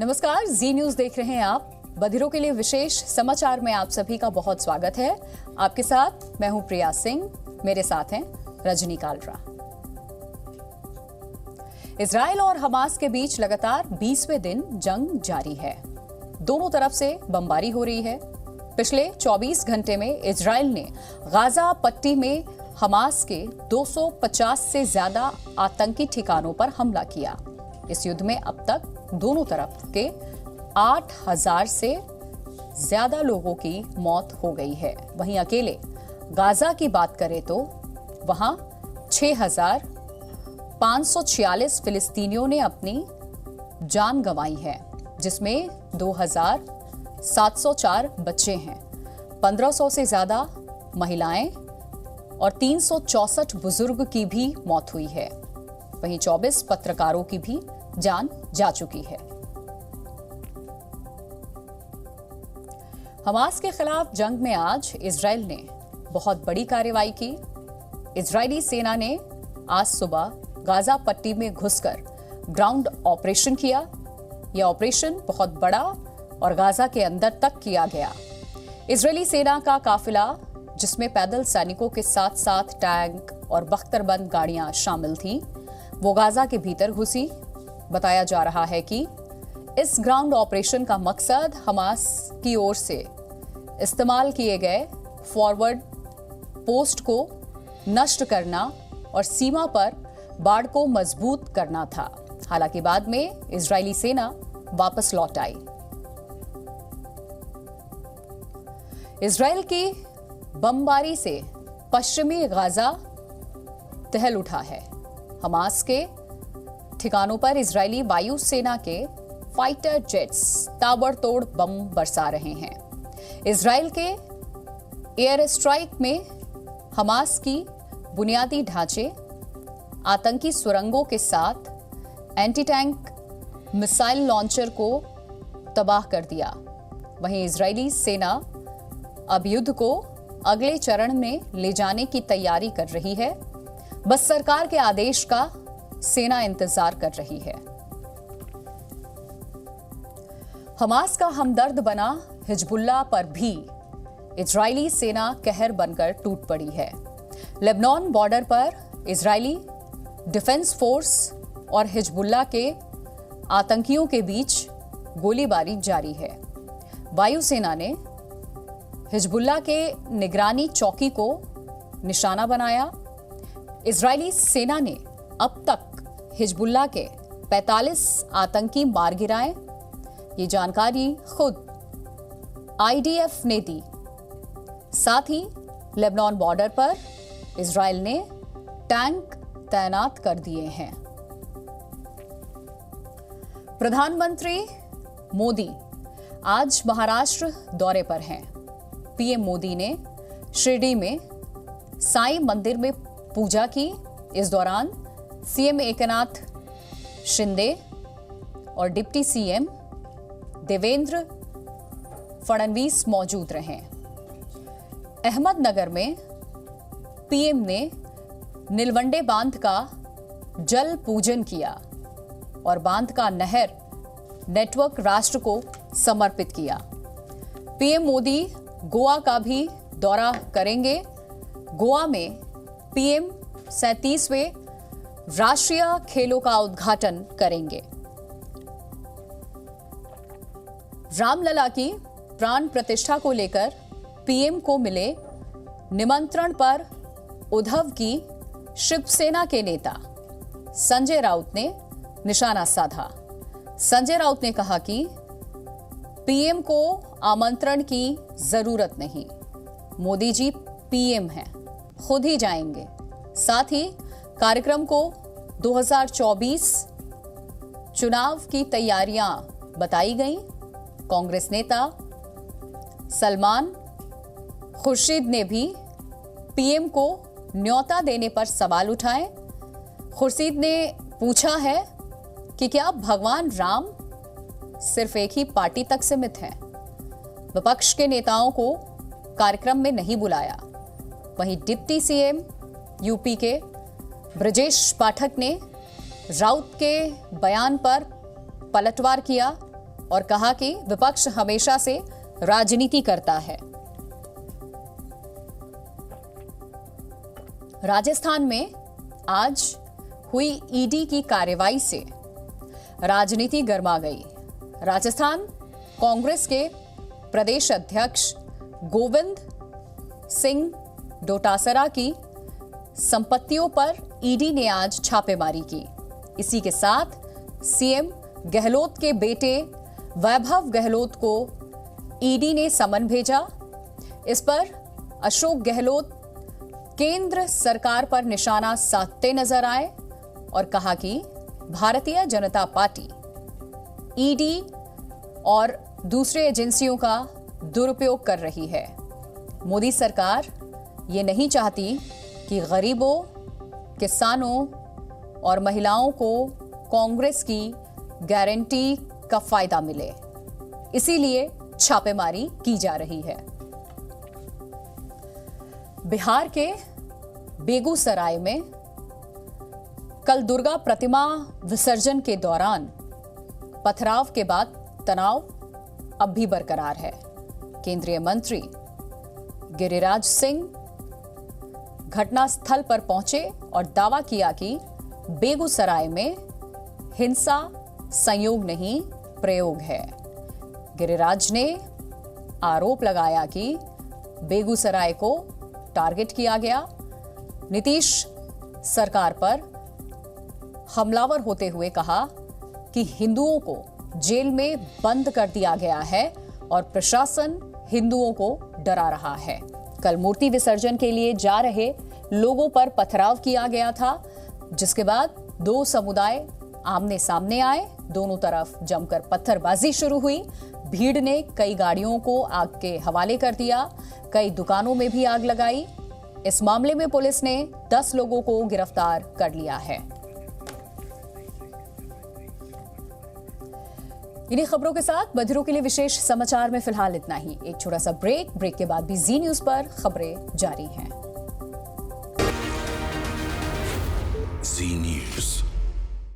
नमस्कार, जी न्यूज देख रहे हैं आप। बधिरों के लिए विशेष समाचार में आप सभी का बहुत स्वागत है। आपके साथ मैं हूं प्रिया सिंह, मेरे साथ हैं रजनी कालरा। इजराइल और हमास के बीच लगातार 20वें दिन जंग जारी है। दोनों तरफ से बमबारी हो रही है। पिछले 24 घंटे में इजराइल ने गाजा पट्टी में हमास के 250 से ज्यादा आतंकी ठिकानों पर हमला किया। इस युद्ध में अब तक दोनों तरफ के 8000 से ज्यादा लोगों की मौत हो गई है। वहीं अकेले गाजा की बात करें तो वहां 6546 फिलिस्तीनियों ने अपनी जान गंवाई है, जिसमें 2704 बच्चे हैं, 1500 से ज्यादा महिलाएं और 364 बुजुर्ग की भी मौत हुई है। वहीं 24 पत्रकारों की भी जान जा चुकी है। हमास के खिलाफ जंग में आज इजराइल ने बहुत बड़ी कार्रवाई की। इजरायली सेना ने आज सुबह गाजा पट्टी में घुसकर ग्राउंड ऑपरेशन किया। यह ऑपरेशन बहुत बड़ा और गाजा के अंदर तक किया गया। इजरायली सेना का काफिला, जिसमें पैदल सैनिकों के साथ साथ टैंक और बख्तरबंद गाड़ियां शामिल थी, वो गाजा के भीतर घुसी। बताया जा रहा है कि इस ग्राउंड ऑपरेशन का मकसद हमास की ओर से इस्तेमाल किए गए फॉरवर्ड पोस्ट को नष्ट करना और सीमा पर बाड़ को मजबूत करना था। हालांकि बाद में इजरायली सेना वापस लौट आई। इजराइल की बमबारी से पश्चिमी गाजा दहल उठा है। हमास के ठिकानों पर इजरायली वायुसेना के फाइटर जेट्स ताबड़तोड़ बम बरसा रहे हैं। इजराइल के एयर स्ट्राइक में हमास की बुनियादी ढांचे, आतंकी सुरंगों के साथ एंटी टैंक मिसाइल लॉन्चर को तबाह कर दिया। वहीं इजरायली सेना अब युद्ध को अगले चरण में ले जाने की तैयारी कर रही है। बस सरकार के आदेश का सेना इंतजार कर रही है। हमास का हमदर्द बना हिजबुल्लाह पर भी इजरायली सेना कहर बनकर टूट पड़ी है। लेबनान बॉर्डर पर इजरायली डिफेंस फोर्स और हिजबुल्लाह के आतंकियों के बीच गोलीबारी जारी है। वायुसेना ने हिजबुल्लाह के निगरानी चौकी को निशाना बनाया। इजरायली सेना ने अब तक हिजबुल्लाह के 45 आतंकी मार गिराए। ये जानकारी खुद आईडीएफ ने दी। साथ ही लेबनान बॉर्डर पर इजराइल ने टैंक तैनात कर दिए हैं। प्रधानमंत्री मोदी आज महाराष्ट्र दौरे पर हैं। पीएम मोदी ने शिरडी में साईं मंदिर में पूजा की। इस दौरान सीएम एकनाथ शिंदे और डिप्टी सीएम देवेंद्र फडणवीस मौजूद रहे। अहमदनगर में पीएम ने नीलवंडे बांध का जल पूजन किया और बांध का नहर नेटवर्क राष्ट्र को समर्पित किया। पीएम मोदी गोवा का भी दौरा करेंगे। गोवा में पीएम 37वें राष्ट्रीय खेलों का उद्घाटन करेंगे। रामलला की प्राण प्रतिष्ठा को लेकर पीएम को मिले निमंत्रण पर उद्धव की शिवसेना के नेता संजय राउत ने निशाना साधा। संजय राउत ने कहा कि पीएम को आमंत्रण की जरूरत नहीं, मोदी जी पीएम हैं, खुद ही जाएंगे। साथ ही कार्यक्रम को 2024 चुनाव की तैयारियां बताई गई। कांग्रेस नेता सलमान खुर्शीद ने भी पीएम को न्योता देने पर सवाल उठाए। खुर्शीद ने पूछा है कि क्या भगवान राम सिर्फ एक ही पार्टी तक सीमित हैं? विपक्ष के नेताओं को कार्यक्रम में नहीं बुलाया। वहीं डिप्टी सीएम यूपी के ब्रजेश पाठक ने राउत के बयान पर पलटवार किया। और कहा कि विपक्ष हमेशा से राजनीति करता है। राजस्थान में आज हुई ईडी की कार्रवाई से राजनीति गर्मा गई। राजस्थान कांग्रेस के प्रदेश अध्यक्ष गोविंद सिंह डोटासरा की संपत्तियों पर ईडी ने आज छापेमारी की। इसी के साथ सीएम गहलोत के बेटे वैभव गहलोत को ईडी ने समन भेजा। इस पर अशोक गहलोत केंद्र सरकार पर निशाना साधते नजर आए और कहा कि भारतीय जनता पार्टी ईडी और दूसरे एजेंसियों का दुरुपयोग कर रही है। मोदी सरकार ये नहीं चाहती कि गरीबों, किसानों और महिलाओं को कांग्रेस की गारंटी का फायदा मिले, इसीलिए छापेमारी की जा रही है। बिहार के बेगूसराय में कल दुर्गा प्रतिमा विसर्जन के दौरान पथराव के बाद तनाव अब भी बरकरार है। केंद्रीय मंत्री गिरिराज सिंह घटनास्थल पर पहुंचे और दावा किया कि बेगूसराय में हिंसा संयोग नहीं, प्रयोग है। गिरिराज ने आरोप लगाया कि बेगूसराय को टारगेट किया गया। नीतीश सरकार पर हमलावर होते हुए कहा कि हिंदुओं को जेल में बंद कर दिया गया है और प्रशासन हिंदुओं को डरा रहा है। कल मूर्ति विसर्जन के लिए जा रहे लोगों पर पथराव किया गया था, जिसके बाद दो समुदाय आमने सामने आए। दोनों तरफ जमकर पत्थरबाजी शुरू हुई। भीड़ ने कई गाड़ियों को आग के हवाले कर दिया, कई दुकानों में भी आग लगाई। इस मामले में पुलिस ने 10 लोगों को गिरफ्तार कर लिया है। इन्हीं खबरों के साथ बधिरों के लिए विशेष समाचार में फिलहाल इतना ही। एक छोटा सा ब्रेक के बाद भी जी न्यूज पर खबरें जारी हैं। जी न्यूज।